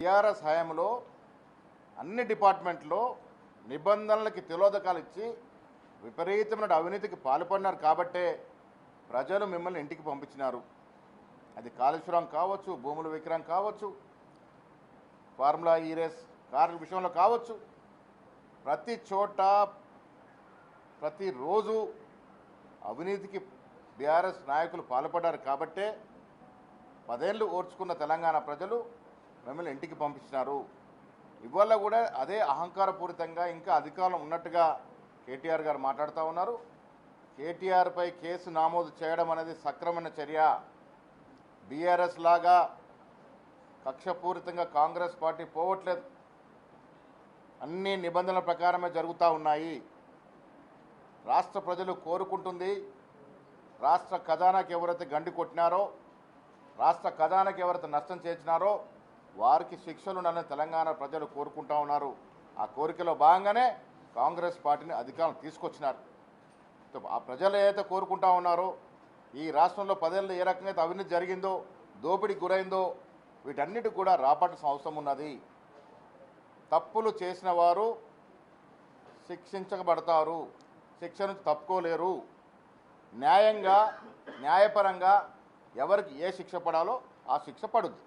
TRS హయాంలో అన్ని డిపార్ట్మెంట్లో నిబంధనలకి తిలోదకాలు ఇచ్చి విపరీతమైన అవినీతికి పాల్పడినారు కాబట్టే ప్రజలు మిమ్మల్ని ఇంటికి పంపించినారు. అది కాళేశ్వరం కావచ్చు, భూముల విక్రయం కావచ్చు, ఫార్ములా ఈరేస్ కార్ల విషయంలో కావచ్చు, ప్రతి చోట ప్రతిరోజు అవినీతికి బీఆర్ఎస్ నాయకులు పాల్పడ్డారు కాబట్టే 10 ఏళ్ళు ఓర్చుకున్న తెలంగాణ ప్రజలు మిమ్మల్ని ఇంటికి పంపించినారు. ఇవాళ కూడా అదే అహంకారపూరితంగా ఇంకా అధికారం ఉన్నట్టుగా కేటీఆర్ గారు మాట్లాడుతూ ఉన్నారు. కేటీఆర్పై కేసు నమోదు చేయడం అనేది సక్రమమైన చర్య. బీఆర్ఎస్ లాగా కక్షపూరితంగా కాంగ్రెస్ పార్టీ పోవట్లేదు. అన్ని నిబంధనల ప్రకారమే జరుగుతూ ఉన్నాయి. రాష్ట్ర ప్రజలు కోరుకుంటుంది, రాష్ట్ర ఖజానాకి ఎవరైతే గండి కొట్టినారో, రాష్ట్ర ఖజానాకి ఎవరైతే నష్టం చేసినారో వారికి శిక్షలు ఉండాలని తెలంగాణ ప్రజలు కోరుకుంటా ఉన్నారు. ఆ కోరికలో భాగంగానే కాంగ్రెస్ పార్టీని అధికారం తీసుకొచ్చినారు. ఆ ప్రజలు ఏదైతే కోరుకుంటా ఉన్నారో, ఈ రాష్ట్రంలో 10 ఏళ్ళు ఏ రకంగా అయితే అవినీతి జరిగిందో, దోపిడీకి గురైందో వీటన్నిటికి కూడా రాబట్టాల్సిన అవసరం ఉన్నది. తప్పులు చేసిన వారు శిక్షించబడతారు, శిక్ష నుంచి తప్పుకోలేరు. న్యాయంగా న్యాయపరంగా ఎవరికి ఏ శిక్ష పడాలో ఆ శిక్ష పడుద్ది.